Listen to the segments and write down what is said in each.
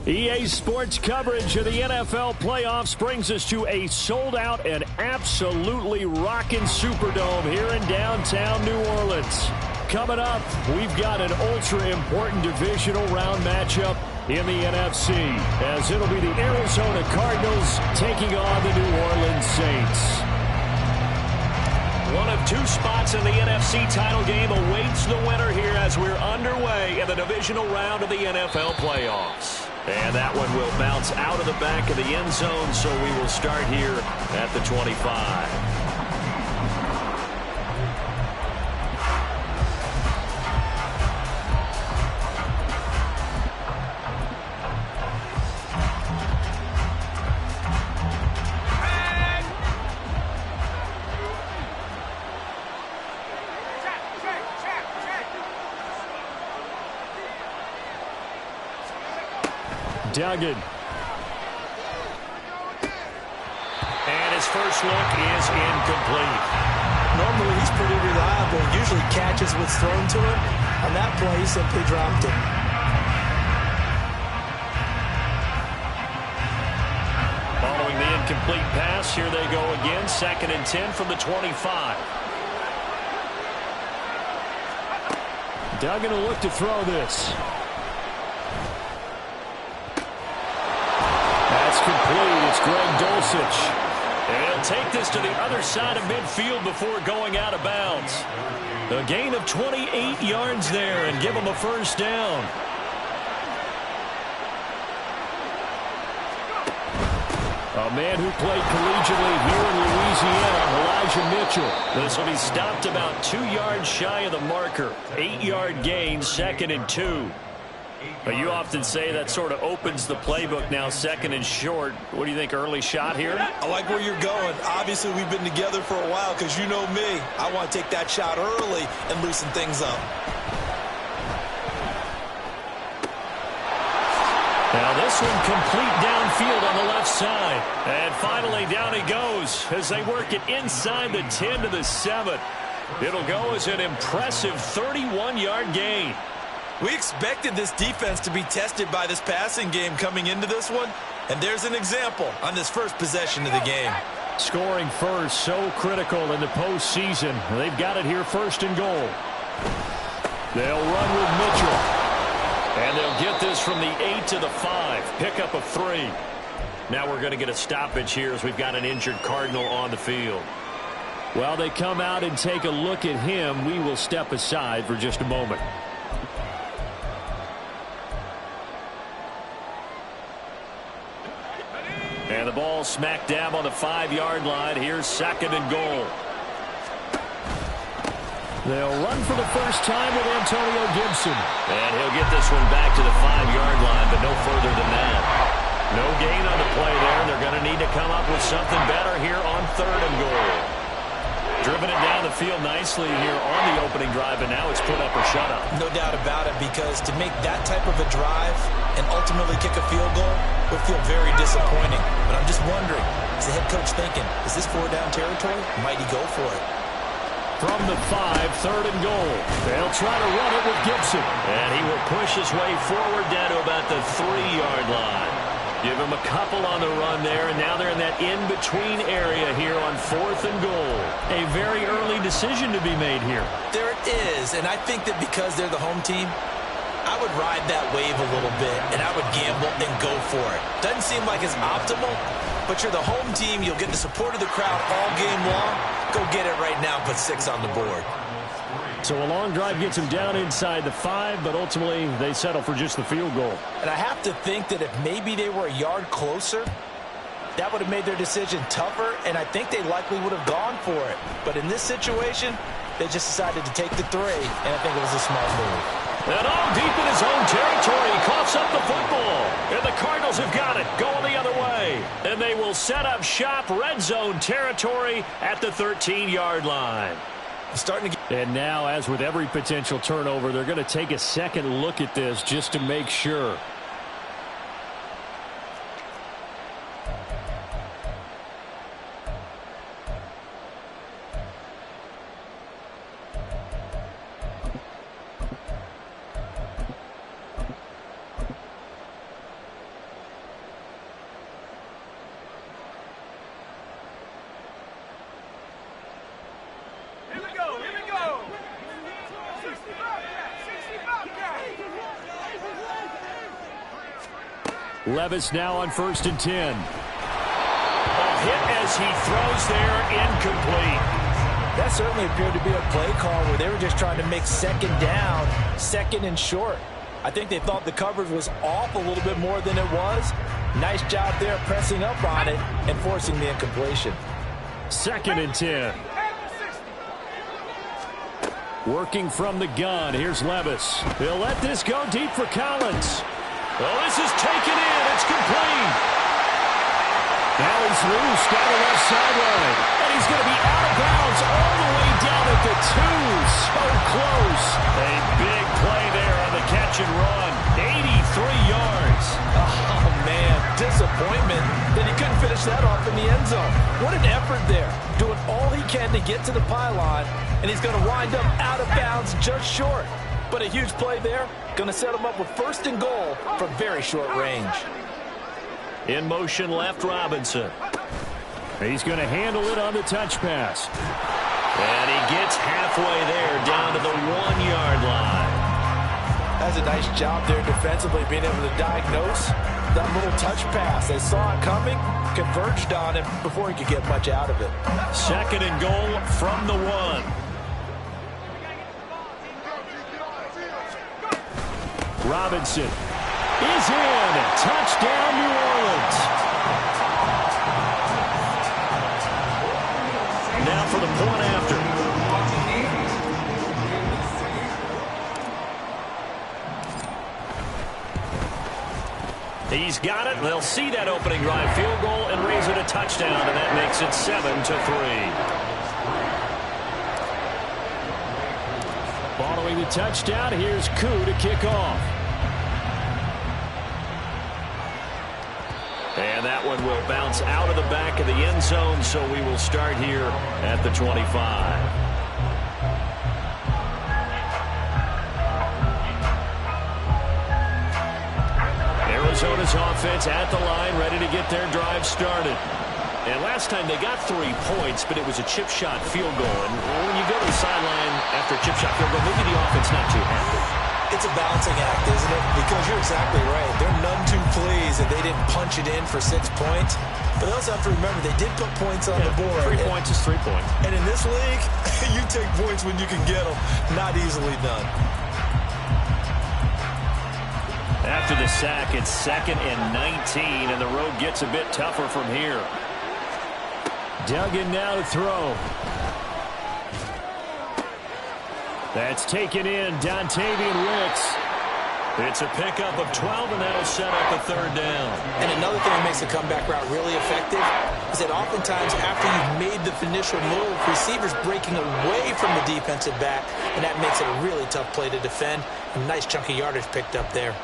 EA Sports coverage of the NFL playoffs brings us to a sold-out and absolutely rocking Superdome here in downtown New Orleans. Coming up, we've got an ultra-important divisional round matchup in the NFC, as it'll be the Arizona Cardinals taking on the New Orleans Saints. One of two spots in the NFC title game awaits the winner here as we're underway in the divisional round of the NFL playoffs. And that one will bounce out of the back of the end zone, so we will start here at the 25. Duggan. And his first look is incomplete. Normally he's pretty reliable. Usually catches what's thrown to him. On that play, he simply dropped it. Following the incomplete pass, here they go again. 2nd and 10 from the 25. Duggan will look to throw this. Complete. It's Greg Dulcich. And he'll take this to the other side of midfield before going out of bounds. A gain of 28 yards there and give him a first down. A man who played collegiately here in Louisiana, Elijah Mitchell. This will be stopped about 2 yards shy of the marker. 8-yard gain, 2nd and 2. But you often say that sort of opens the playbook now, 2nd and short. What do you think, early shot here? I like where you're going. Obviously, we've been together for a while because you know me. I want to take that shot early and loosen things up. Now this one complete downfield on the left side. And finally down he goes as they work it inside the 10 to the 7. It'll go as an impressive 31-yard gain. We expected this defense to be tested by this passing game coming into this one, and there's an example on this first possession of the game. Scoring first, so critical in the postseason. They've got it here, 1st and goal. They'll run with Mitchell. And they'll get this from the 8 to the 5. Pickup of 3. Now we're going to get a stoppage here as we've got an injured Cardinal on the field. While they come out and take a look at him, we will step aside for just a moment. And the ball smack dab on the 5-yard line. Here's 2nd and goal. They'll run for the first time with Antonio Gibson. And he'll get this one back to the 5-yard line, but no further than that. No gain on the play there. They're going to need to come up with something better here on 3rd and goal. Driven it down the field nicely here on the opening drive, and now it's put up or shut up. No doubt about it, because to make that type of a drive and ultimately kick a field goal would feel very disappointing. But I'm just wondering, is the head coach thinking, is this 4-down territory? Might he go for it? From the 5, 3rd and goal. They'll try to run it with Gibson. And he will push his way forward down to about the 3-yard line. Give him a couple on the run there, and now they're in that in-between area here on 4th and goal. A very early decision to be made here. There it is, and I think that because they're the home team, I would ride that wave a little bit, and I would gamble and go for it. Doesn't seem like it's optimal, but you're the home team. You'll get the support of the crowd all game long. Go get it right now and put 6 on the board. So a long drive gets them down inside the 5, but ultimately they settle for just the field goal. And I have to think that if maybe they were a yard closer, that would have made their decision tougher, and I think they likely would have gone for it. But in this situation, they just decided to take the 3, and I think it was a smart move. And all deep in his own territory, he coughs up the football. And the Cardinals have got it, going the other way. And they will set up shop, red zone territory at the 13-yard line. And now, as with every potential turnover, they're going to take a second look at this just to make sure. Levis now on 1st and 10. A hit as he throws there, incomplete. That certainly appeared to be a play call where they were just trying to make second down, second and short. I think they thought the coverage was off a little bit more than it was. Nice job there pressing up on it and forcing the incompletion. 2nd and 10. Working from the gun. Here's Levis. He'll let this go deep for Collins. Well, this is taken in. It's complete. Now he's loose down the left sideline. And he's going to be out of bounds all the way down at the 2. So close. A big play there on the catch and run. 83 yards. Oh, man. Disappointment that he couldn't finish that off in the end zone. What an effort there. Doing all he can to get to the pylon. And he's going to wind up out of bounds just short. But a huge play there. Going to set him up with 1st and goal from very short range. In motion left, Robinson. He's going to handle it on the touch pass. And he gets halfway there down to the 1-yard line. That's a nice job there defensively, being able to diagnose that little touch pass. They saw it coming, converged on him before he could get much out of it. 2nd and goal from the 1. Robinson is in. Touchdown, New Orleans. Now for the point after. He's got it. They'll see that opening drive field goal and raise it a touchdown, and that makes it 7-3. Following the touchdown, here's Koo to kick off. And that one will bounce out of the back of the end zone, so we will start here at the 25. Arizona's offense at the line, ready to get their drive started. And last time they got 3 points, but it was a chip shot field goal. And when you go to the sideline after a chip shot field goal, maybe the offense not too happy. It's a balancing act, isn't it? Because you're exactly right. They're none too pleased that they didn't punch it in for 6 points. But they also have to remember they did put points on the board. 3 points is 3 points. And in this league, you take points when you can get them. Not easily done. After the sack, it's 2nd and 19, and the road gets a bit tougher from here. Duggan now to throw. That's taken in, Dontavian Wicks. It's a pickup of 12, and that'll set up a 3rd down. And another thing that makes the comeback route really effective is that oftentimes after you've made the initial move, receivers breaking away from the defensive back, and that makes it a really tough play to defend. A nice chunk of yardage picked up there.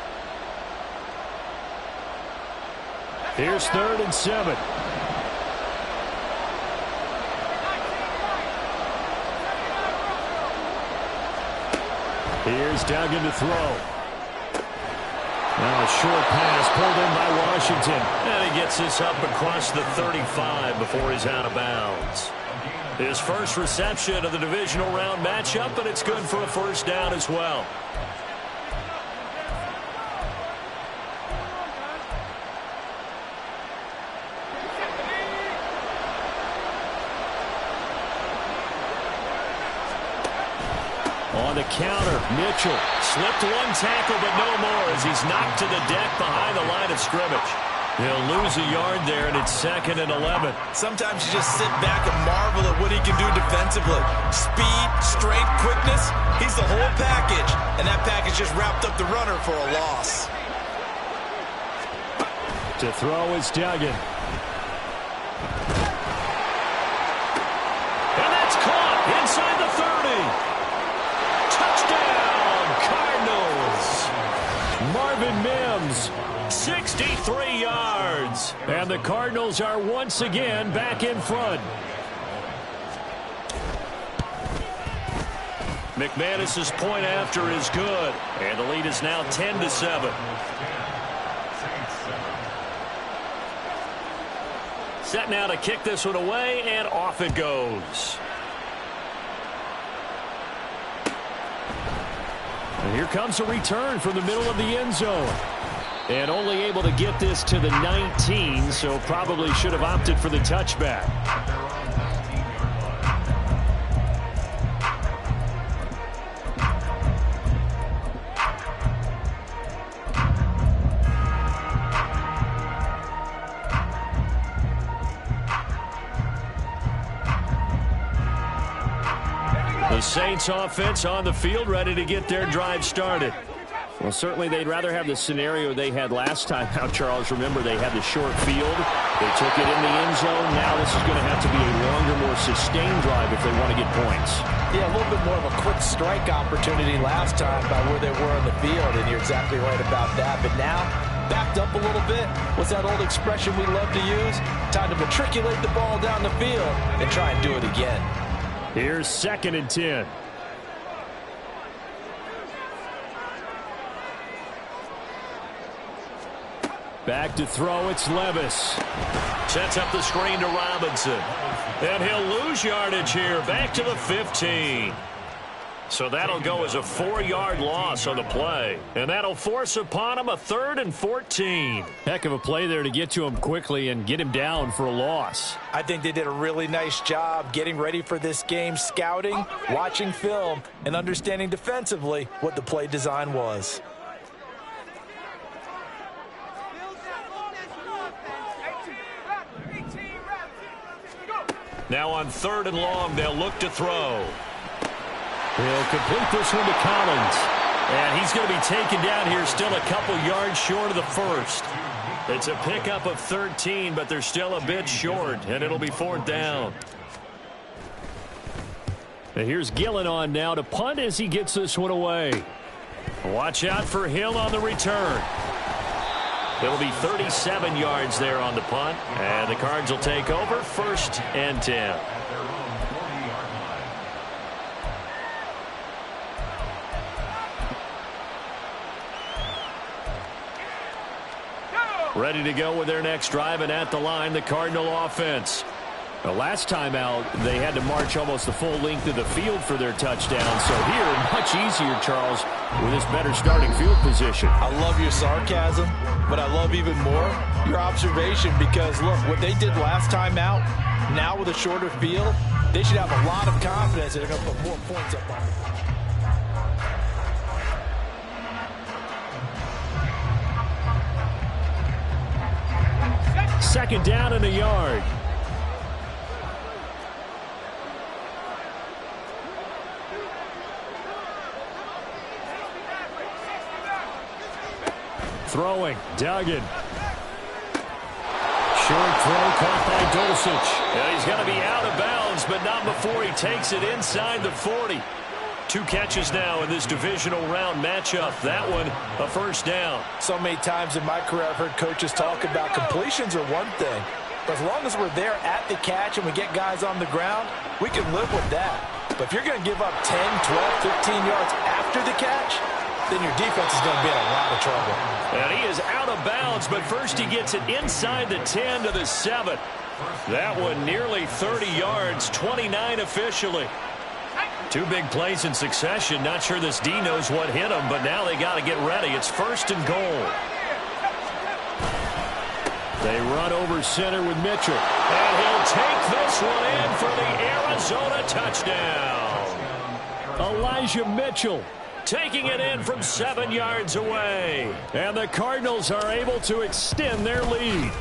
Here's 3rd and 7. Here's Duggan to throw. Now a short pass pulled in by Washington. And he gets this up across the 35 before he's out of bounds. His first reception of the divisional round matchup, and it's good for a 1st down as well. On the counter, Mitchell slipped 1 tackle, but no more as he's knocked to the deck behind the line of scrimmage. He'll lose a yard there, and it's 2nd and 11. Sometimes you just sit back and marvel at what he can do defensively. Speed, strength, quickness, he's the whole package. And that package just wrapped up the runner for a loss. To throw is Duggan. And that's caught inside the 30. Touchdown, Cardinals. Marvin Mims, 63 yards. And the Cardinals are once again back in front. McManus's point after is good. And the lead is now 10-7. Set now to kick this one away, and off it goes. And here comes a return from the middle of the end zone. And only able to get this to the 19, so probably should have opted for the touchback. The Saints offense on the field, ready to get their drive started. Well, certainly they'd rather have the scenario they had last time out, Charles. Remember, they had the short field. They took it in the end zone. Now this is going to have to be a longer, more sustained drive if they want to get points. Yeah, a little bit more of a quick strike opportunity last time by where they were on the field, and you're exactly right about that. But now, backed up a little bit. What's that old expression we love to use? Time to matriculate the ball down the field and try and do it again. Here's 2nd and 10. Back to throw, it's Levis. Sets up the screen to Robinson. And he'll lose yardage here, back to the 15. So that'll go as a 4-yard loss on the play. And that'll force upon him a 3rd and 14. Heck of a play there to get to him quickly and get him down for a loss. I think they did a really nice job getting ready for this game, scouting, watching film, and understanding defensively what the play design was. Now on 3rd and long, they'll look to throw. He'll complete this one to Collins. And he's going to be taken down here still a couple yards short of the first. It's a pickup of 13, but they're still a bit short, and it'll be 4th down. And here's Gillen on now to punt as he gets this one away. Watch out for Hill on the return. It'll be 37 yards there on the punt, and the Cards will take over 1st and 10. Ready to go with their next drive, and at the line, the Cardinal offense. The last time out, they had to march almost the full length of the field for their touchdown. So here, much easier, Charles, with this better starting field position. I love your sarcasm, but I love even more your observation because, look, what they did last time out, now with a shorter field, they should have a lot of confidence that they're going to put more points up on it. 2nd down and a yard. Throwing, Duggan. Short throw caught by Dulcich. And he's going to be out of bounds, but not before he takes it inside the 40. 2 catches now in this divisional round matchup. That one, a 1st down. So many times in my career, I've heard coaches talk about completions are one thing. But as long as we're there at the catch and we get guys on the ground, we can live with that. But if you're going to give up 10, 12, 15 yards after the catch, then your defense is going to be in a lot of trouble. And he is out of bounds, but first he gets it inside the 10 to the 7. That one nearly 30 yards, 29 officially. 2 big plays in succession. Not sure this D knows what hit him, but now they got to get ready. It's 1st and goal. They run over center with Mitchell. And he'll take this one in for the Arizona touchdown. Elijah Mitchell taking it in from 7 yards away. And the Cardinals are able to extend their lead.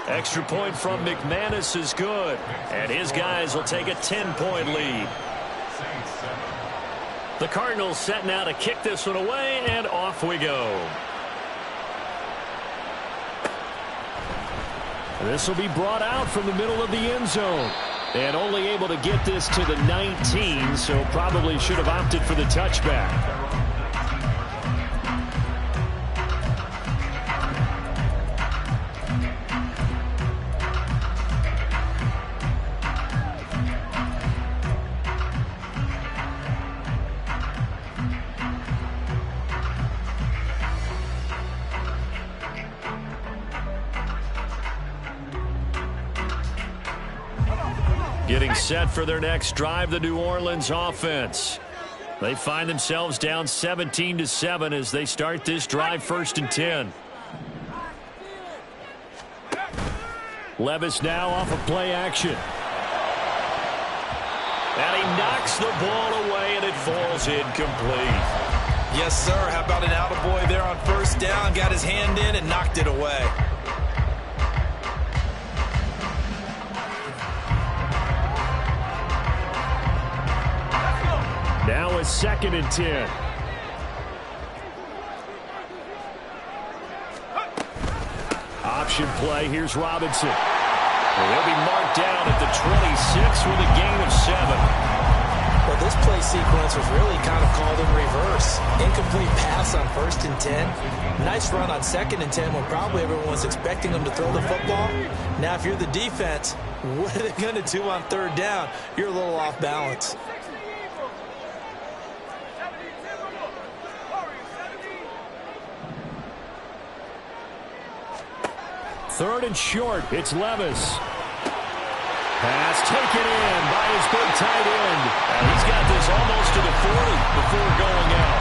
Extra point from McManus is good. And his guys will take a 10-point lead. The Cardinals setting out to kick this one away, and off we go. This will be brought out from the middle of the end zone. And only able to get this to the 19, so probably should have opted for the touchback. Getting set for their next drive, the New Orleans offense. They find themselves down 17-7 as they start this drive, 1st and 10. Levis now off of play action. And he knocks the ball away, and it falls incomplete. Yes, sir. How about an attaboy there on 1st down? Got his hand in and knocked it away. Now it's 2nd and 10. Option play. Here's Robinson. And he'll be marked down at the 26 with a gain of 7. Well, this play sequence was really kind of called in reverse. Incomplete pass on 1st and 10. Nice run on 2nd and 10 when probably everyone was expecting him to throw the football. Now, if you're the defense, what are they going to do on 3rd down? You're a little off balance. 3rd and short. It's Levis. Pass taken in by his big tight end. And he's got this almost to the 40 before going out.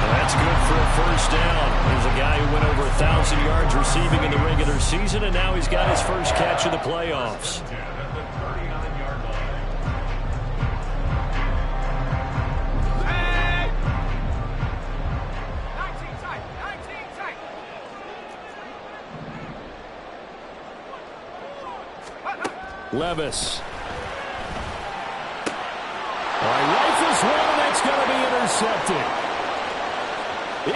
And that's good for a 1st down. Here's a guy who went over 1,000 yards receiving in the regular season, and now he's got his first catch of the playoffs. Levis. Rifles one, and that's going to be intercepted.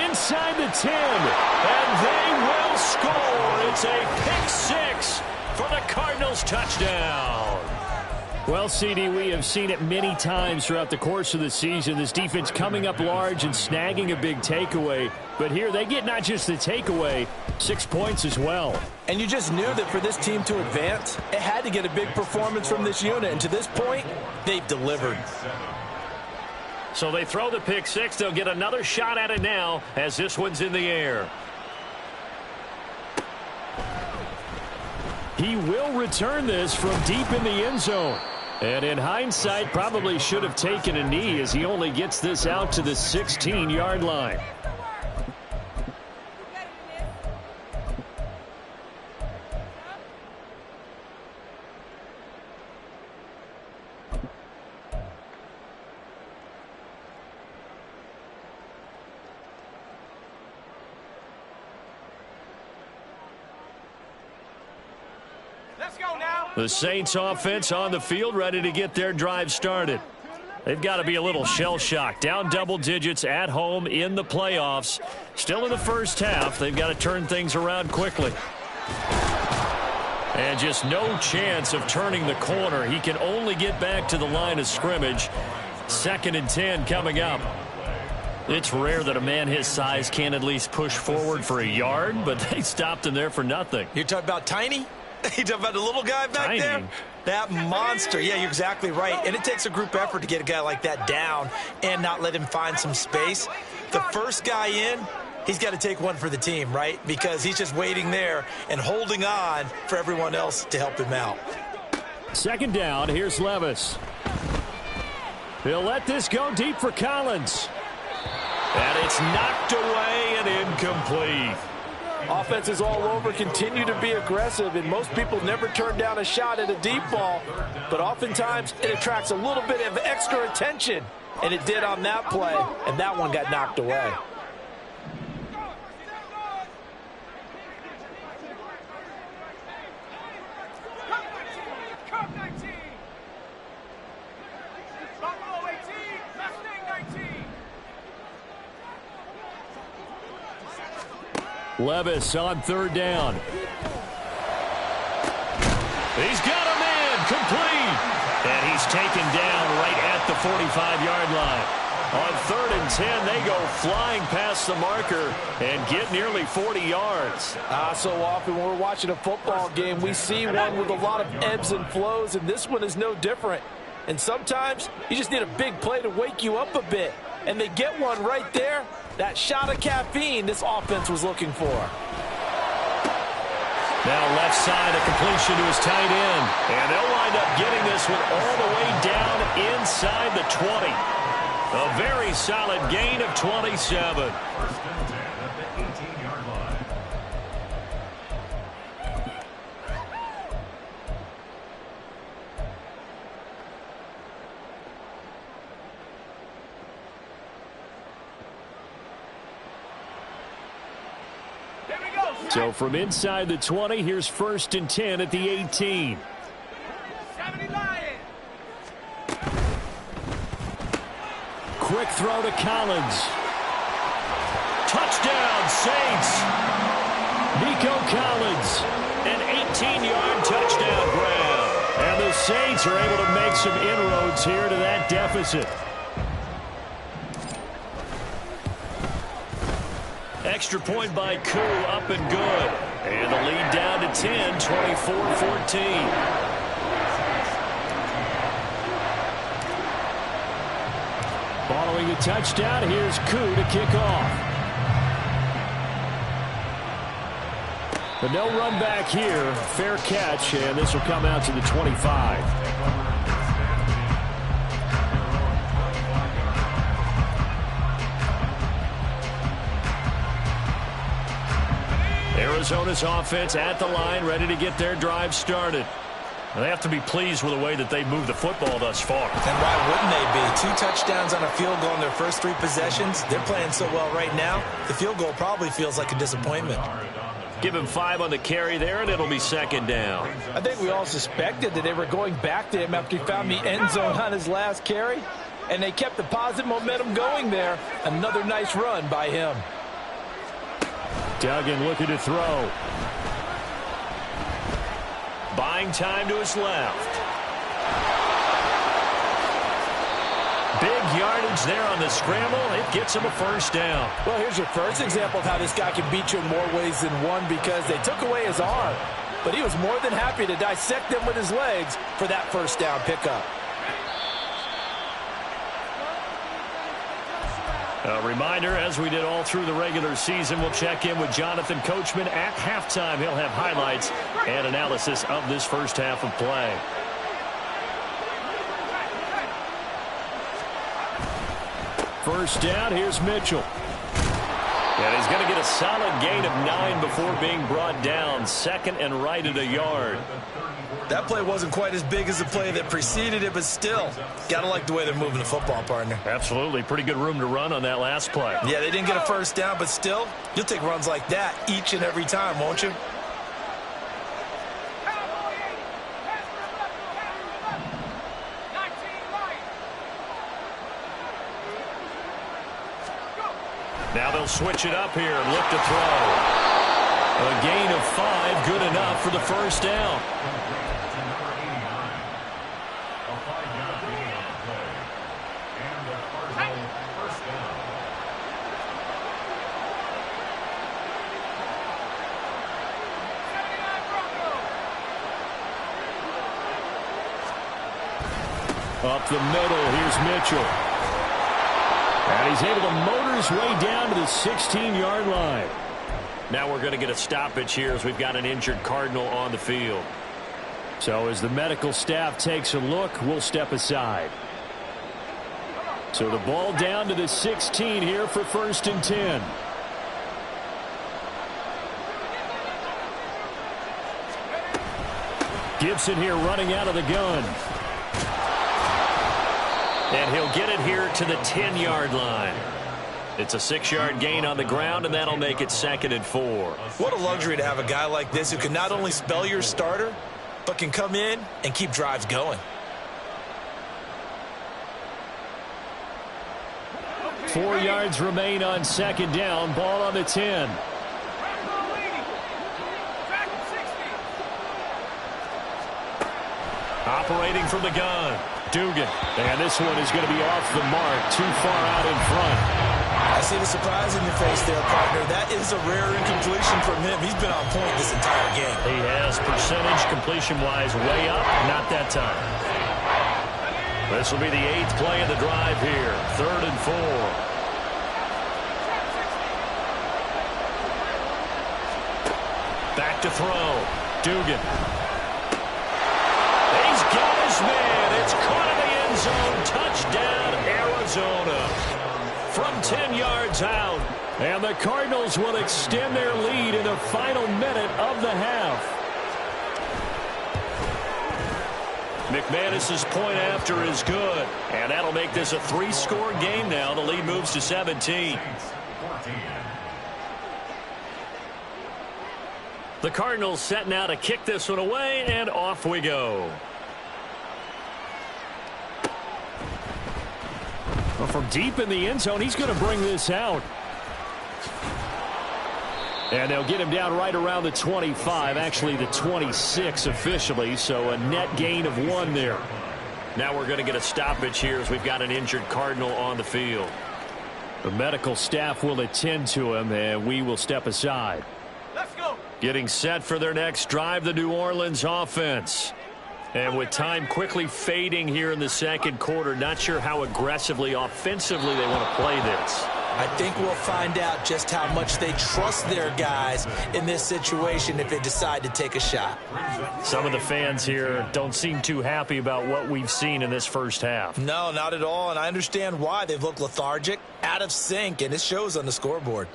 Inside the 10, and they will score. It's a pick 6 for the Cardinals touchdown. Well, CD, we have seen it many times throughout the course of the season. This defense coming up large and snagging a big takeaway. But here they get not just the takeaway, 6 points as well. And you just knew that for this team to advance, it had to get a big performance from this unit. And to this point, they've delivered. So they throw the pick 6. They'll get another shot at it now as this one's in the air. He will return this from deep in the end zone. And in hindsight, probably should have taken a knee as he only gets this out to the 16-yard line. The Saints offense on the field, ready to get their drive started. They've got to be a little shell-shocked. Down double digits at home in the playoffs. Still in the first half. They've got to turn things around quickly. And just no chance of turning the corner. He can only get back to the line of scrimmage. 2nd and 10 coming up. It's rare that a man his size can at least push forward for a yard, but they stopped him there for nothing. You're talking about Tiny? You talking about the little guy back there? That monster. Yeah, you're exactly right. And it takes a group effort to get a guy like that down and not let him find some space. The first guy in, he's got to take one for the team, right? Because he's just waiting there and holding on for everyone else to help him out. 2nd down. Here's Levis. He'll let this go deep for Collins. And it's knocked away and incomplete. Offenses all over continue to be aggressive, and most people never turn down a shot at a deep ball. But oftentimes, it attracts a little bit of extra attention, and it did on that play, and that one got knocked away. Levis on 3rd down. He's got a man complete. And he's taken down right at the 45-yard line. On 3rd and 10, they go flying past the marker and get nearly 40 yards. So often when we're watching a football game, we see one with a lot of ebbs and flows, and this one is no different. And sometimes you just need a big play to wake you up a bit. And they get one right there. That shot of caffeine this offense was looking for. Now left side, a completion to his tight end. And they'll wind up getting this one all the way down inside the 20. A very solid gain of 27. So from inside the 20, here's 1st and 10 at the 18. Quick throw to Collins. Touchdown, Saints. Nico Collins, an 18-yard touchdown grab. And the Saints are able to make some inroads here to that deficit. Extra point by Koo, up and good. And the lead down to 10, 24-14. Following the touchdown, here's Koo to kick off. But no run back here. Fair catch, and this will come out to the 25. Arizona's offense at the line, ready to get their drive started. They have to be pleased with the way that they've moved the football thus far. And why wouldn't they be? 2 touchdowns on a field goal in their first 3 possessions. They're playing so well right now, the field goal probably feels like a disappointment. Give him 5 on the carry there, and it'll be 2nd down. I think we all suspected that they were going back to him after he found the end zone on his last carry, and they kept the positive momentum going there. Another nice run by him. Duggan looking to throw. Buying time to his left. Big yardage there on the scramble. It gets him a 1st down. Well, here's your first example of how this guy can beat you in more ways than one, because they took away his arm, but he was more than happy to dissect them with his legs for that 1st down pickup. A reminder, as we did all through the regular season, we'll check in with Jonathan Coachman at halftime. He'll have highlights and analysis of this first half of play. First down, here's Mitchell. And he's going to get a solid gain of 9 before being brought down. 2nd and right at a yard. That play wasn't quite as big as the play that preceded it, but still, got to like the way they're moving the football, partner. Absolutely. Pretty good room to run on that last play. Yeah, they didn't get a 1st down, but still, you'll take runs like that each and every time, won't you? Now they'll switch it up here and look to throw. A gain of 5, good enough for the 1st down. Up the middle, here's Mitchell. And he's able to motor his way down to the 16-yard line. Now we're going to get a stoppage here as we've got an injured Cardinal on the field. So as the medical staff takes a look, we'll step aside. So the ball down to the 16 here for 1st and 10. Gibson here running out of the gun. And he'll get it here to the 10-yard line. It's a 6-yard gain on the ground, and that'll make it 2nd and 4. What a luxury to have a guy like this who can not only spell your starter, but can come in and keep drives going. 4 yards remain on 2nd down. Ball on the 10. Operating from the gun. Dugan. And this one is going to be off the mark. Too far out in front. I see the surprise in your face there, partner. That is a rare incompletion from him. He's been on point this entire game. He has percentage completion-wise way up. Not that time. This will be the 8th play of the drive here. 3rd and 4. Back to throw. Dugan. He's got his man. It's caught in the end zone. Touchdown, Arizona. yards out. And the Cardinals will extend their lead in the final minute of the half. McManus's point after is good. And that'll make this a 3-score game now. The lead moves to 17. The Cardinals set now to kick this one away, and off we go. Well, from deep in the end zone, he's going to bring this out. And they'll get him down right around the 25, actually the 26 officially, so a net gain of 1 there. Now we're going to get a stoppage here as we've got an injured Cardinal on the field. The medical staff will attend to him, and we will step aside. Let's go. Getting set for their next drive, the New Orleans offense. And with time quickly fading here in the second quarter, not sure how aggressively, offensively they want to play this. I think we'll find out just how much they trust their guys in this situation if they decide to take a shot. Some of the fans here don't seem too happy about what we've seen in this first half. No, not at all, and I understand why. They've looked lethargic, out of sync, and it shows on the scoreboard.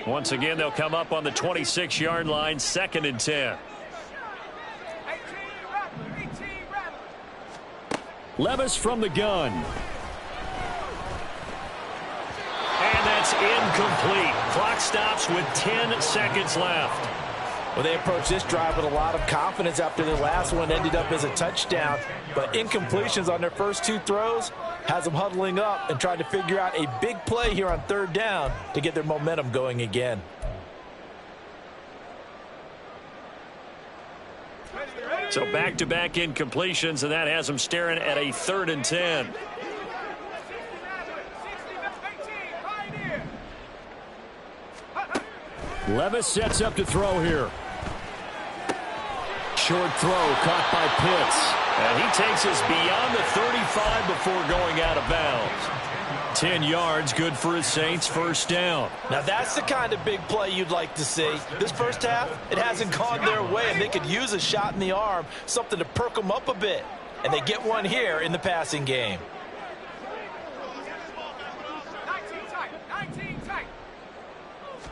Once again, they'll come up on the 26-yard line, 2nd and 10. Levis from the gun. And that's incomplete. Clock stops with 10 seconds left. Well, they approached this drive with a lot of confidence after the last one ended up as a touchdown. But incompletions on their first 2 throws has them huddling up and trying to figure out a big play here on 3rd down to get their momentum going again. So back-to-back incompletions, and that has them staring at a 3rd and 10. Levis sets up to throw here. Short throw caught by Pitts. And he takes us beyond the 35 before going out of bounds. 10 yards, good for his Saints, 1st down. Now that's the kind of big play you'd like to see. This first half, it hasn't gone their way, and they could use a shot in the arm, something to perk them up a bit. And they get one here in the passing game. 19 tight.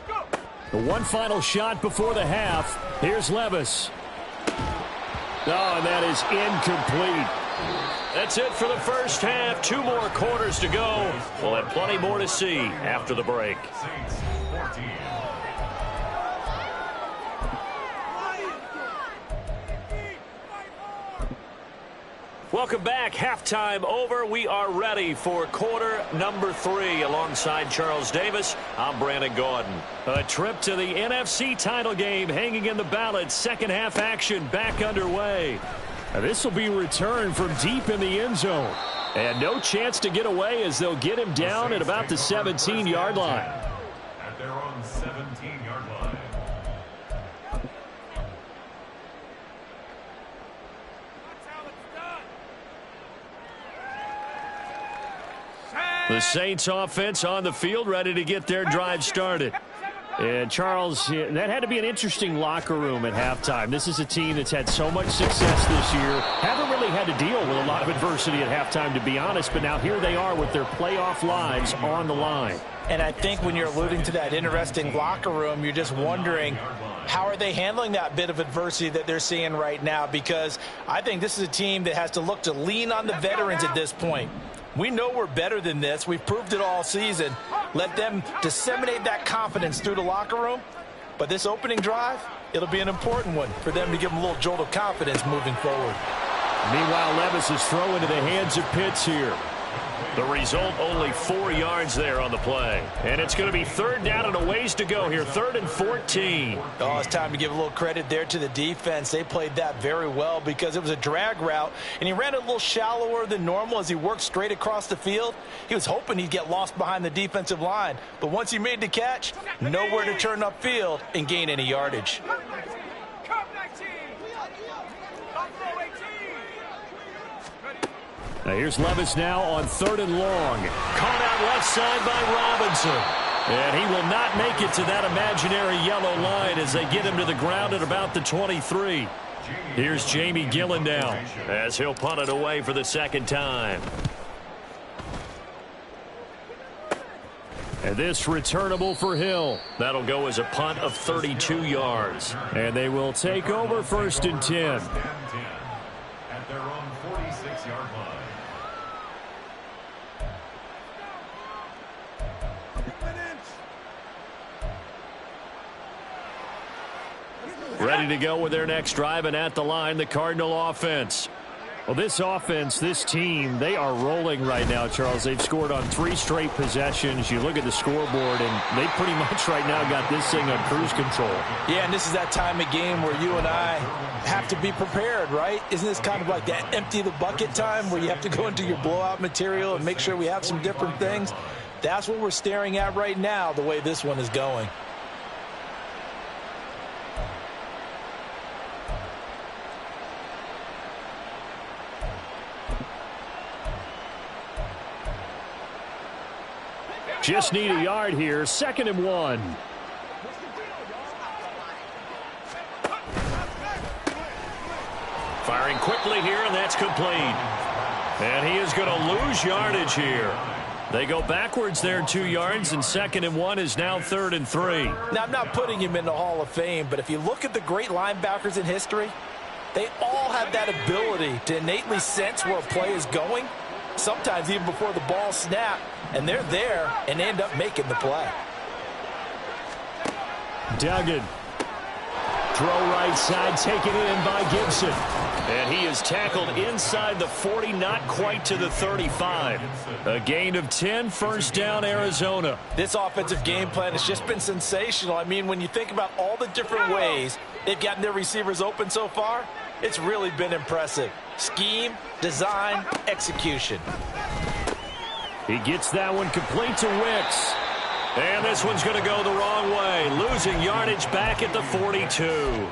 Go. The one final shot before the half. Here's Levis. Oh, and that is incomplete. That's it for the first half. 2 more quarters to go. We'll have plenty more to see after the break. Welcome back. Halftime over. We are ready for quarter number 3. Alongside Charles Davis, I'm Brandon Gaudin. A trip to the NFC title game hanging in the balance. Second half action back underway. This will be returned from deep in the end zone. And no chance to get away as they'll get him down at about the 17-yard line. At their own 17-yard line. The Saints offense on the field, ready to get their drive started. And Charles, that had to be an interesting locker room at halftime. This is a team that's had so much success this year. Haven't really had to deal with a lot of adversity at halftime, to be honest. But now here they are with their playoff lives on the line. And I think when you're alluding to that interesting locker room, you're just wondering, how are they handling that bit of adversity that they're seeing right now? Because I think this is a team that has to look to lean on the veterans at this point. We know we're better than this. We've proved it all season. Let them disseminate that confidence through the locker room. But this opening drive, it'll be an important one for them to give them a little jolt of confidence moving forward. Meanwhile, Levis is thrown into the hands of Pitts here. The result, only 4 yards there on the play. And it's going to be 3rd down and a ways to go here. 3rd and 14. Oh, it's time to give a little credit there to the defense. They played that very well because it was a drag route, and he ran it a little shallower than normal as he worked straight across the field. He was hoping he'd get lost behind the defensive line. But once he made the catch, nowhere to turn upfield and gain any yardage. Now here's Levis now on 3rd and long. Caught out left side by Robinson. And he will not make it to that imaginary yellow line as they get him to the ground at about the 23. Here's Jamie Gillen now as he'll punt it away for the 2nd time. And this returnable for Hill. That'll go as a punt of 32 yards. And they will take over 1st and 10. At their own 46-yard line. Ready to go with their next drive, and at the line, the Cardinal offense. Well, this offense, this team, they are rolling right now, Charles. They've scored on 3 straight possessions. You look at the scoreboard, and they pretty much right now got this thing on cruise control. Yeah, and this is that time of game where you and I have to be prepared, right? Isn't this kind of like that empty the bucket time where you have to go into your blowout material and make sure we have some different things? That's what we're staring at right now, the way this one is going. Just need a yard here. 2nd and 1. Firing quickly here, and that's complete. And he is going to lose yardage here. They go backwards there 2 yards, and 2nd and 1 is now 3rd and 3. Now, I'm not putting him in the Hall of Fame, but if you look at the great linebackers in history, they all have that ability to innately sense where a play is going, sometimes even before the ball snapped, and they're there and end up making the play. Duggan. Throw right side, taken in by Gibson. And he is tackled inside the 40, not quite to the 35. A gain of 10, 1st down, Arizona. This offensive game plan has just been sensational. I mean, when you think about all the different ways they've gotten their receivers open so far, it's really been impressive. Scheme, design, execution. He gets that one complete to Wicks. And this one's going to go the wrong way, losing yardage back at the 42.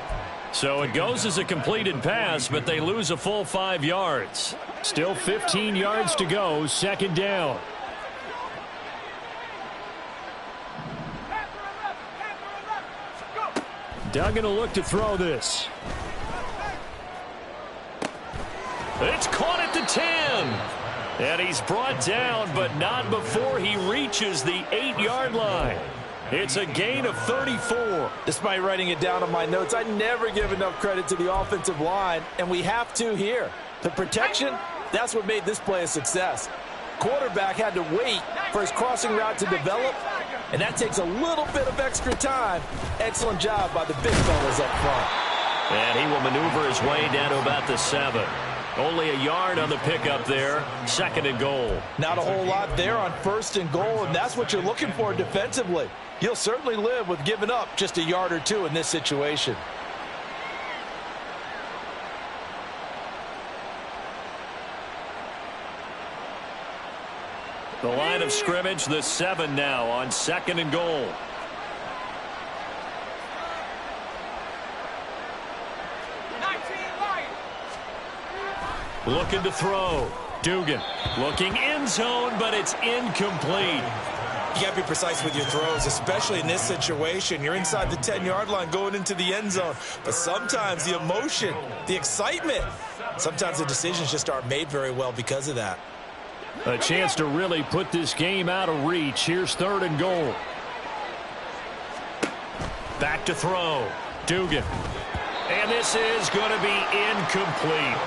So it goes as a completed pass, but they lose a full 5 yards. Still 15 yards to go, 2nd down. Duggan will look to throw this. It's caught at the 10. And he's brought down, but not before he reaches the 8-yard line. It's a gain of 34. Despite writing it down on my notes, I never give enough credit to the offensive line, and we have to here. The protection, that's what made this play a success. Quarterback had to wait for his crossing route to develop, and that takes a little bit of extra time. Excellent job by the big fellas up front. And he will maneuver his way down to about the 7. Only a yard on the pickup there. 2nd and goal. Not a whole lot there on 1st and goal, and that's what you're looking for defensively. You'll certainly live with giving up just a yard or 2 in this situation. The line of scrimmage, the 7 now on 2nd and goal. Looking to throw. Dugan looking end zone, but it's incomplete. You got to be precise with your throws, especially in this situation. You're inside the 10-yard line going into the end zone. But sometimes the emotion, the excitement, sometimes the decisions just aren't made very well because of that. A chance to really put this game out of reach. Here's 3rd and goal. Back to throw. Dugan. And this is going to be incomplete.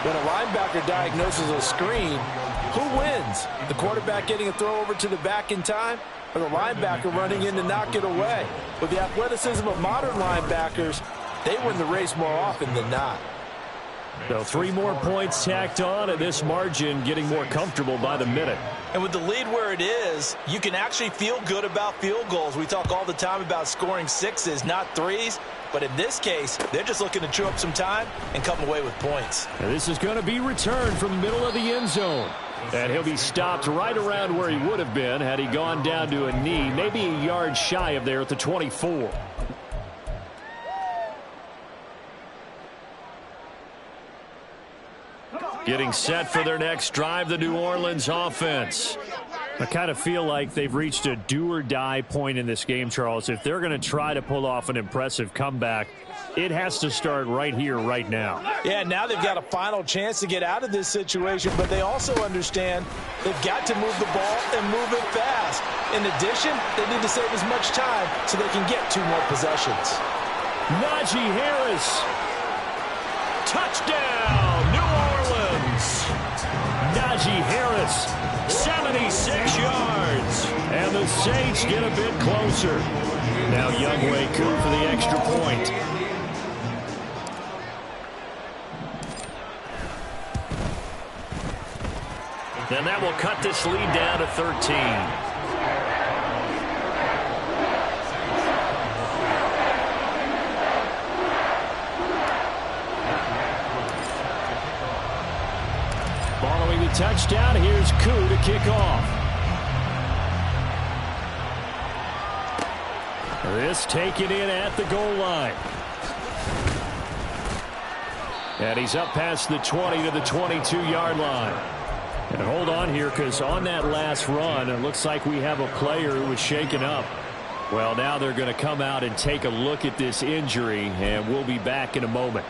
When a linebacker diagnoses a screen, who wins? The quarterback getting a throw over to the back in time, or the linebacker running in to knock it away? With the athleticism of modern linebackers, they win the race more often than not. So 3 more points tacked on, and this margin getting more comfortable by the minute. And with the lead where it is, you can actually feel good about field goals. We talk all the time about scoring 6s, not 3s. But in this case, they're just looking to chew up some time and come away with points. And this is going to be returned from the middle of the end zone. And he'll be stopped right around where he would have been had he gone down to a knee, maybe a yard shy of there at the 24. Getting set for their next drive, the New Orleans offense. I kind of feel like they've reached a do-or-die point in this game, Charles. If they're going to try to pull off an impressive comeback, It has to start right here, right now. Yeah, now they've got a final chance to get out of this situation, but they also understand they've got to move the ball and move it fast. In addition, they need to save as much time so they can get 2 more possessions. Najee Harris. Touchdown, New Orleans. Najee Harris, 76 yards. And the Saints get a bit closer. Now Younghoe Koo for the extra point. And that will cut this lead down to 13. Following the touchdown, here's Koo to kick off. This taken in at the goal line. And he's up past the 20 to the 22-yard line. And hold on here, because on that last run, it looks like we have a player who was shaken up. Well, now they're going to come out and take a look at this injury, and we'll be back in a moment.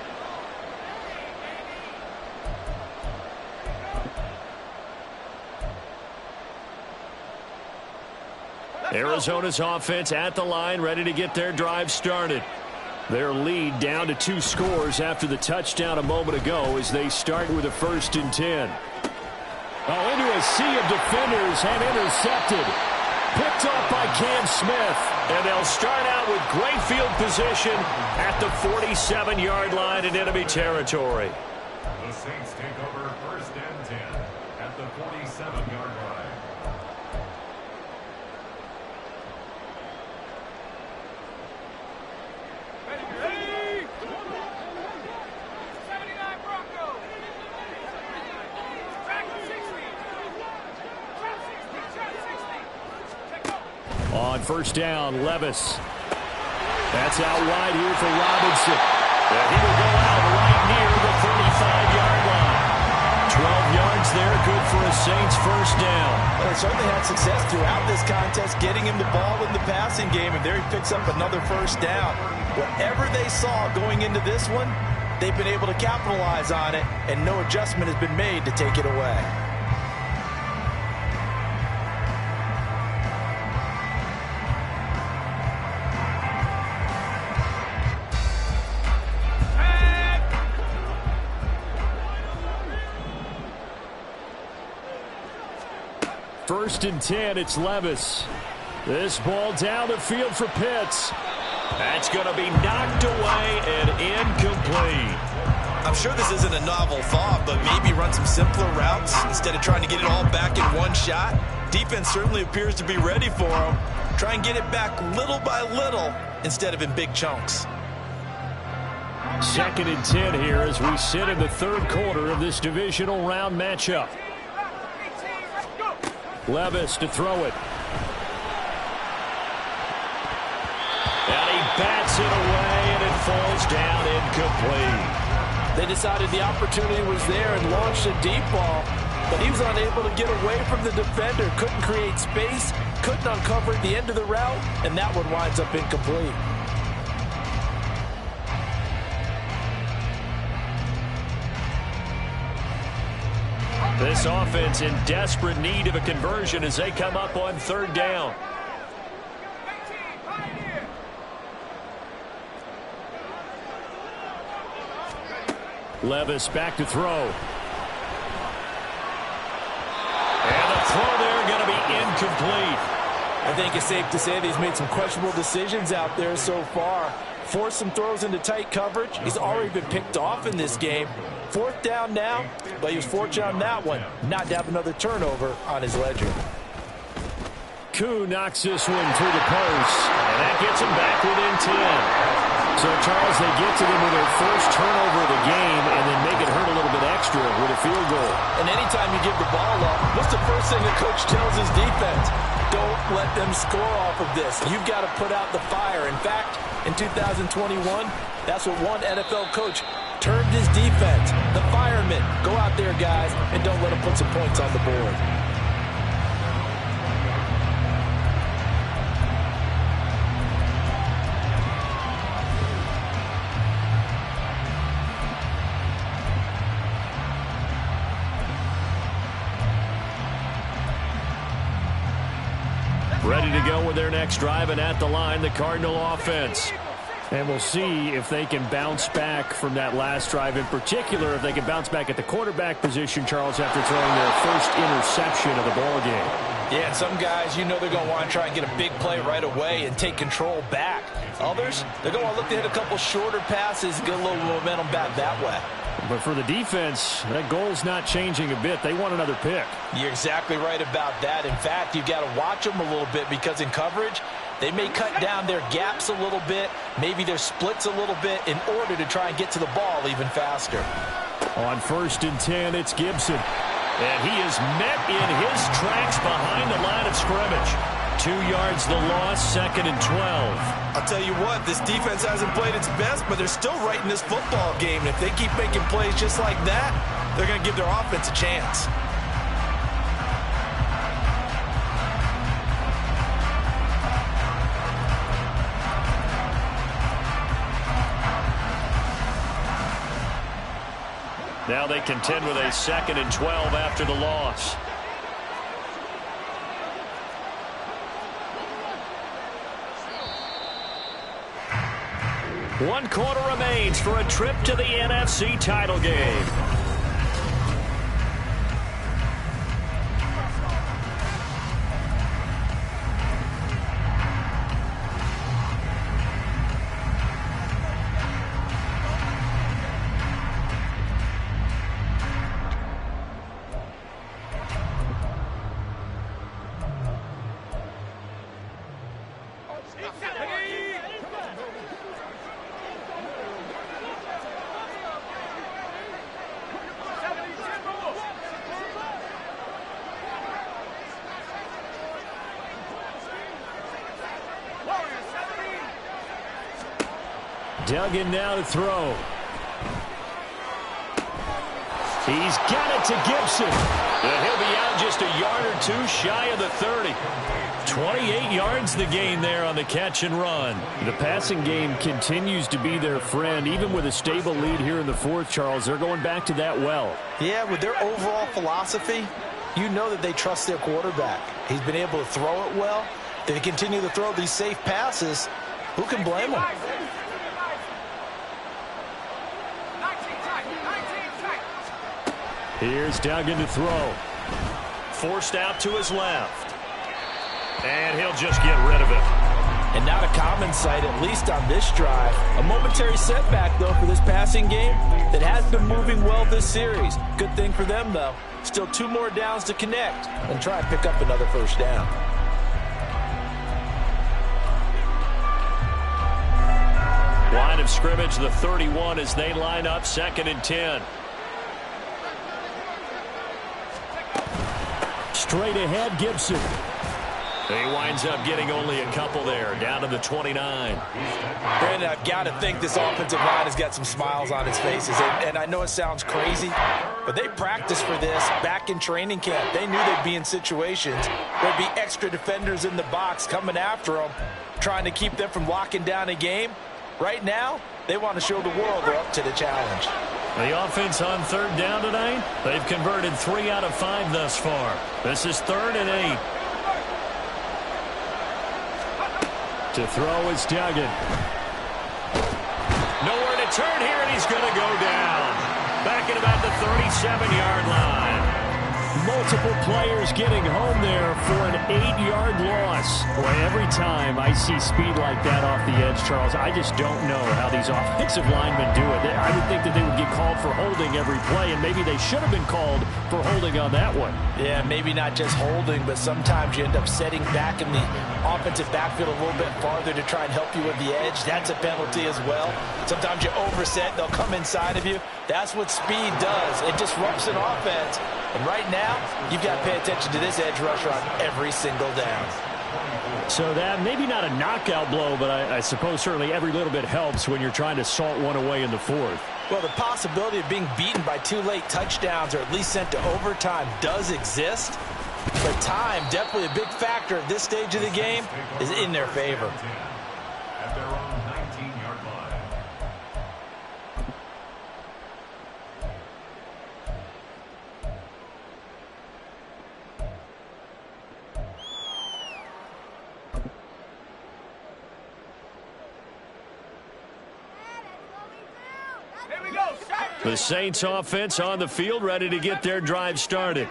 Arizona's offense at the line, ready to get their drive started. Their lead down to 2 scores after the touchdown a moment ago as they start with a 1st and 10. Oh, into a sea of defenders and intercepted. Picked off by Cam Smith. And they'll start out with great field position at the 47-yard line in enemy territory. The Saints take over 1st and 10 at the 47-yard line. On 1st down, Levis. That's out wide here for Robinson. And he will go out right near the 35-yard line. 12 yards there, good for a Saints 1st down. Well, they certainly had success throughout this contest, getting him the ball in the passing game, and there he picks up another 1st down. Whatever they saw going into this one, they've been able to capitalize on it, and no adjustment has been made to take it away. First and 10, it's Levis. This ball down the field for Pitts. That's going to be knocked away and incomplete. I'm sure this isn't a novel thought, but maybe run some simpler routes instead of trying to get it all back in one shot. Defense certainly appears to be ready for him. Try and get it back little by little instead of in big chunks. 2nd and 10 here as we sit in the 3rd quarter of this divisional round matchup. Levis to throw it. And he bats it away, and it falls down incomplete. They decided the opportunity was there and launched a deep ball, but he was unable to get away from the defender. Couldn't create space, couldn't uncover at the end of the route, and that one winds up incomplete. This offense in desperate need of a conversion as they come up on 3rd down. Levis back to throw. And the throw there going to be incomplete. I think it's safe to say that he's made some questionable decisions out there so far. Forced some throws into tight coverage. He's already been picked off in this game. 4th down now, but he was fortunate on that one not to have another turnover on his ledger. Koo knocks this one through the post, and that gets him back within 10. So, Charles, they get to them with their 1st turnover of the game and then make it hurt a little bit extra with a field goal. And anytime you give the ball up, what's the first thing the coach tells his defense? Don't let them score off of this. You've got to put out the fire. In fact, in 2021, that's what one NFL coach termed his defense. The firemen. Go out there, guys, and don't let them put some points on the board. Ready to go with their next drive, and at the line, the Cardinal offense. And we'll see if they can bounce back from that last drive, in particular, if they can bounce back at the quarterback position, Charles, after throwing their first interception of the ball game. Yeah, and some guys, you know they're going to want to try and get a big play right away and take control back. Others, they're going to want to look to hit a couple shorter passes, get a little momentum back that way. But for the defense, that goal's not changing a bit. They want another pick. You're exactly right about that. In fact, you've got to watch them a little bit because in coverage, they may cut down their gaps a little bit, maybe their splits a little bit in order to try and get to the ball even faster. On 1st and 10, it's Gibson. And he is met in his tracks behind the line of scrimmage. 2 yards the loss, 2nd and 12. I'll tell you what, this defense hasn't played its best, but they're still right in this football game. And if they keep making plays just like that, they're going to give their offense a chance. Now they contend with a 2nd and 12 after the loss. One quarter remains for a trip to the NFC title game. Duggan now to throw. He's got it to Gibson. And he'll be out just a yard or two shy of the 30. 28 yards the gain there on the catch and run. The passing game continues to be their friend. Even with a stable lead here in the 4th, Charles, they're going back to that well. Yeah, with their overall philosophy, you know that they trust their quarterback. He's been able to throw it well. They continue to throw these safe passes. Who can blame them? Here's Duggan to throw. Forced out to his left. And he'll just get rid of it. And not a common sight, at least on this drive. A momentary setback, though, for this passing game that has been moving well this series. Good thing for them, though. Still 2 more downs to connect and try and pick up another first down. Line of scrimmage, the 31, as they line up 2nd and 10. Straight ahead, Gibson. He winds up getting only a couple there, down to the 29. Brandon, I've got to think this offensive line has got some smiles on its faces. And I know it sounds crazy, but they practiced for this back in training camp. They knew they'd be in situations where there'd be extra defenders in the box coming after them, trying to keep them from locking down a game. Right now, they want to show the world they're up to the challenge. The offense on 3rd down tonight, they've converted 3 out of 5 thus far. This is 3rd and 8. To throw is Duggan. Nowhere to turn here, and he's going to go down. Back at about the 37-yard line. Multiple players getting home there for an 8-yard loss. Boy, every time I see speed like that off the edge, Charles, I just don't know how these offensive linemen do it. I would think that they would get called for holding every play, and maybe they should have been called for holding on that one. Yeah, maybe not just holding, but sometimes you end up setting back in the offensive backfield a little bit farther to try and help you with the edge. That's a penalty as well. Sometimes you overset, they'll come inside of you. That's what speed does. It disrupts an offense. And right now, you've got to pay attention to this edge rusher on every single down. So that maybe not a knockout blow, but I suppose certainly every little bit helps when you're trying to salt one away in the 4th. Well, the possibility of being beaten by 2 late touchdowns or at least sent to overtime does exist. But time, definitely a big factor at this stage of the game, is in their favor. At their own 19-yard line. The Saints offense on the field, ready to get their drive started.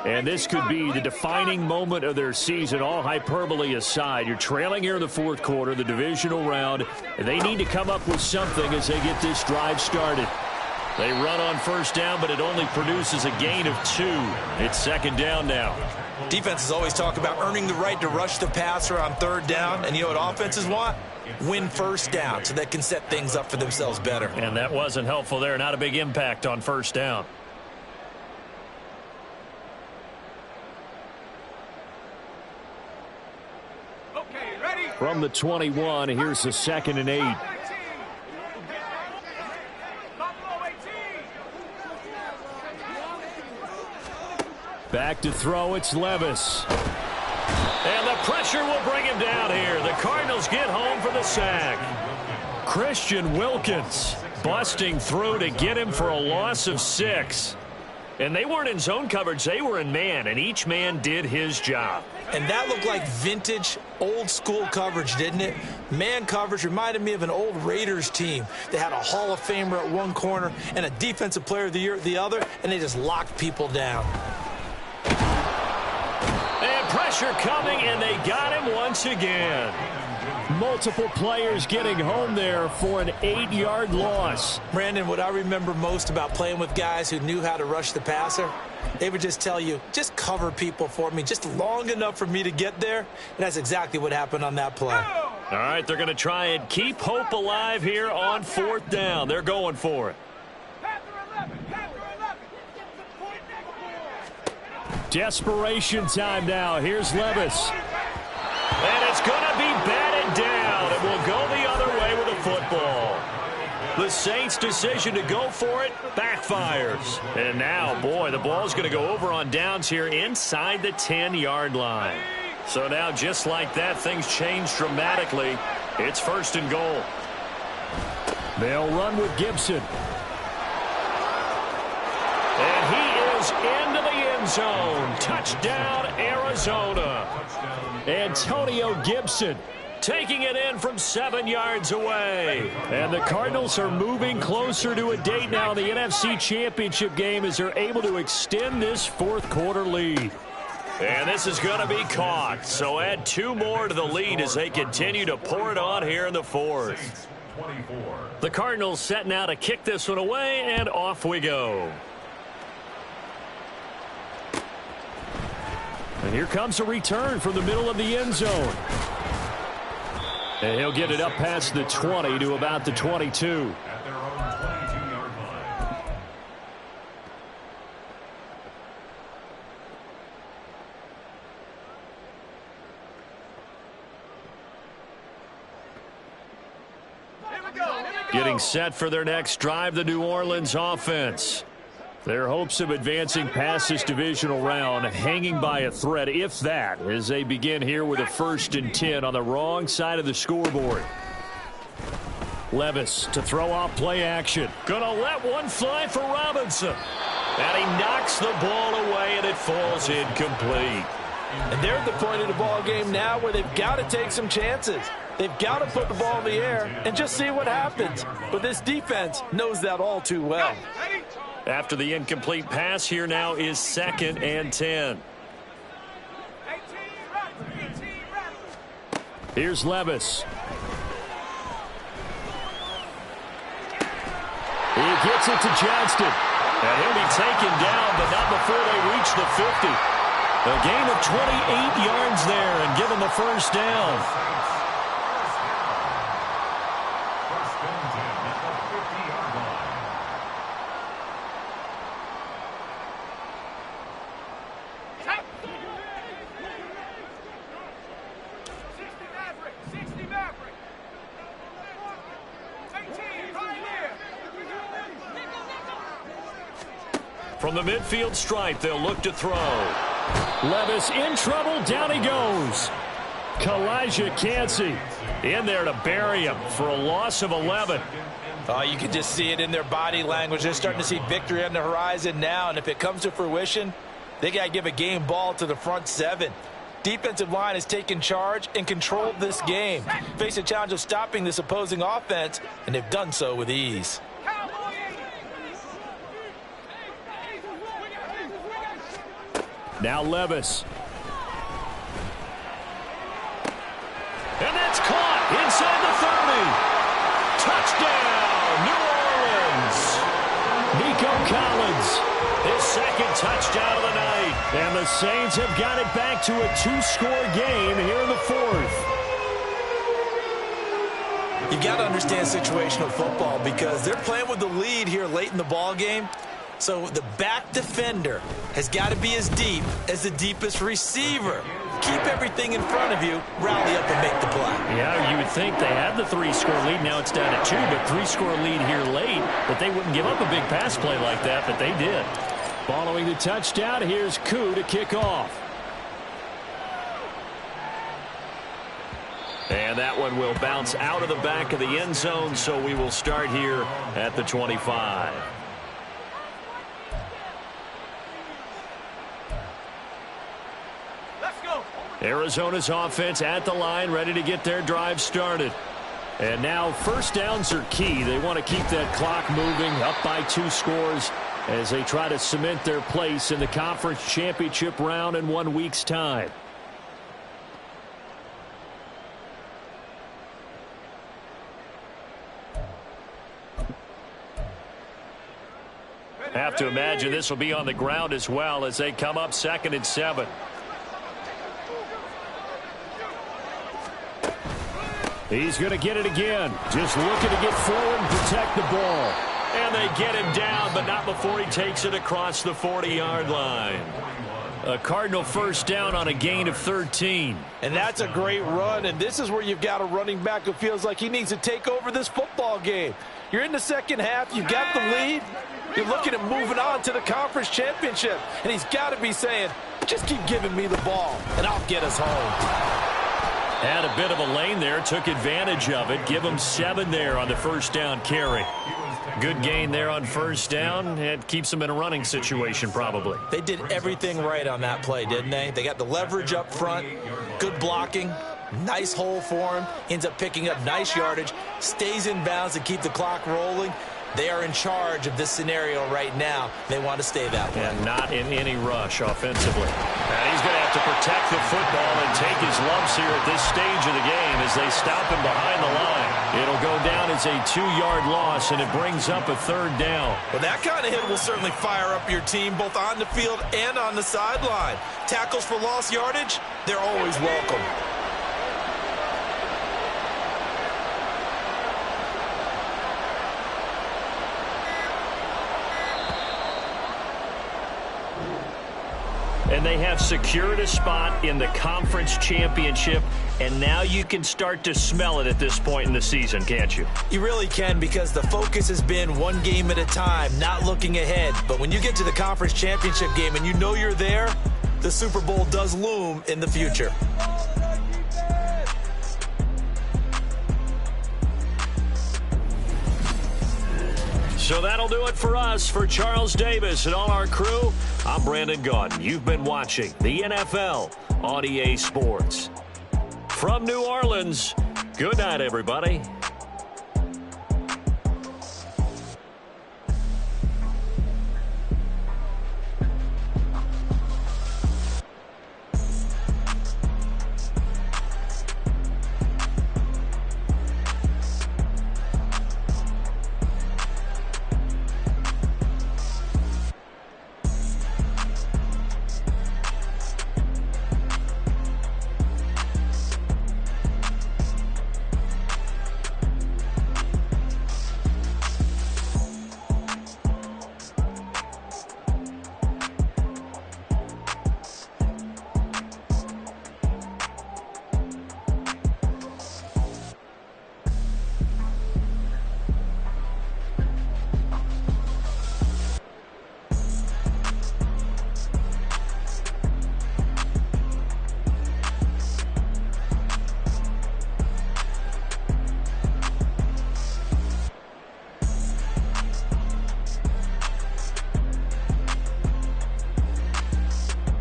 And this could be the defining moment of their season, all hyperbole aside. You're trailing here in the fourth quarter, the divisional round, and they need to come up with something as they get this drive started. They run on first down, but it only produces a gain of 2. It's second down now. Defenses always talk about earning the right to rush the passer on third down, and you know what offenses want? Win first down so they can set things up for themselves better. And that wasn't helpful there. Not a big impact on first down. From the 21, here's the 2nd and 8. Back to throw, it's Levis. And the pressure will bring him down here. The Cardinals get home for the sack. Christian Wilkins busting through to get him for a loss of 6. And they weren't in zone coverage, they were in man, and each man did his job. And that looked like vintage, old-school coverage, didn't it? Man coverage reminded me of an old Raiders team. They had a Hall of Famer at one corner and a Defensive Player of the Year at the other, and they just locked people down. And pressure coming, and they got him once again. Multiple players getting home there for an 8-yard loss. Brandon, what I remember most about playing with guys who knew how to rush the passer, they would just tell you, just cover people for me, just long enough for me to get there. And that's exactly what happened on that play. All right, they're going to try and keep hope alive here on fourth down. They're going for it. Desperation time now. Here's Levis. And it's going to be batted down. It will go the other way with the football. The Saints' decision to go for it backfires. And now, boy, the ball's going to go over on downs here inside the 10-yard line. So now, just like that, things change dramatically. It's 1st and goal. They'll run with Gibson. And he is into the end zone. Touchdown, Arizona. Antonio Gibson taking it in from 7 yards away. And the Cardinals are moving closer to a date now in the NFC Championship game as they're able to extend this fourth quarter lead. And this is going to be caught. So add 2 more to the lead as they continue to pour it on here in the fourth. The Cardinals setting out to kick this one away, and off we go. And here comes a return from the middle of the end zone. And he'll get it up past the 20 to about the 22. At their own 22-yard line. Getting set for their next drive, the New Orleans offense. Their hopes of advancing past this divisional round hanging by a thread, if that, as they begin here with a 1st and 10 on the wrong side of the scoreboard. Levis to throw off play action. Gonna let one fly for Robinson. And he knocks the ball away, and it falls incomplete. And they're at the point of the ball game now where they've got to take some chances. They've got to put the ball in the air and just see what happens. But this defense knows that all too well. After the incomplete pass, here now is 2nd and 10. Here's Levis. He gets it to Johnston. And he'll be taken down, but not before they reach the 50. A gain of 28 yards there and give him the first down. First and 10 at the 50-yard line. From the midfield stripe, they'll look to throw. Levis in trouble. Down he goes. Kalijah Cansey in there to bury him for a loss of 11. You can just see it in their body language. They're starting to see victory on the horizon now, and if it comes to fruition, they got to give a game ball to the front 7. Defensive line has taken charge and controlled this game. Face a challenge of stopping this opposing offense, and they've done so with ease. Now Levis. And that's caught inside the 30. Touchdown, New Orleans. Nico Collins, his second touchdown of the night. And the Saints have got it back to a 2-score game here in the fourth. You got to understand situational football because they're playing with the lead here late in the ball game. So the back defender has got to be as deep as the deepest receiver. Keep everything in front of you, rally up and make the play. Yeah, you would think they had the 3-score lead. Now it's down to 2, but 3-score lead here late. But they wouldn't give up a big pass play like that, but they did. Following the touchdown, here's Koo to kick off. And that one will bounce out of the back of the end zone, so we will start here at the 25. Arizona's offense at the line, ready to get their drive started. And now first downs are key. They want to keep that clock moving, up by 2 scores as they try to cement their place in the conference championship round in 1 week's time. Have to imagine this will be on the ground as well as they come up 2nd and 7. He's going to get it again. Just looking to get forward and protect the ball. And they get him down, but not before he takes it across the 40-yard line. A Cardinal first down on a gain of 13. And that's a great run, and this is where you've got a running back who feels like he needs to take over this football game. You're in the second half. You've got the lead. You're looking at moving on to the conference championship. And he's got to be saying, just keep giving me the ball, and I'll get us home. Had a bit of a lane there, took advantage of it. Give him 7 there on the first down carry. Good gain there on first down. It keeps them in a running situation probably. They did everything right on that play, didn't they? They got the leverage up front, good blocking, nice hole for him, ends up picking up nice yardage, stays in bounds to keep the clock rolling. They are in charge of this scenario right now. They want to stay that way. And not in any rush offensively. And he's going to have to protect the football and take his lumps here at this stage of the game as they stop him behind the line. It'll go down as a 2-yard loss, and it brings up a 3rd down. Well, that kind of hit will certainly fire up your team both on the field and on the sideline. Tackles for lost yardage, they're always welcome. And they have secured a spot in the conference championship, and now you can start to smell it at this point in the season, can't you? You really can, because the focus has been one game at a time, not looking ahead. But when you get to the conference championship game and you know you're there, the Super Bowl does loom in the future. So that'll do it for us. For Charles Davis and all our crew, I'm Brandon Gaudin. You've been watching the NFL on EA Sports. From New Orleans, good night, everybody.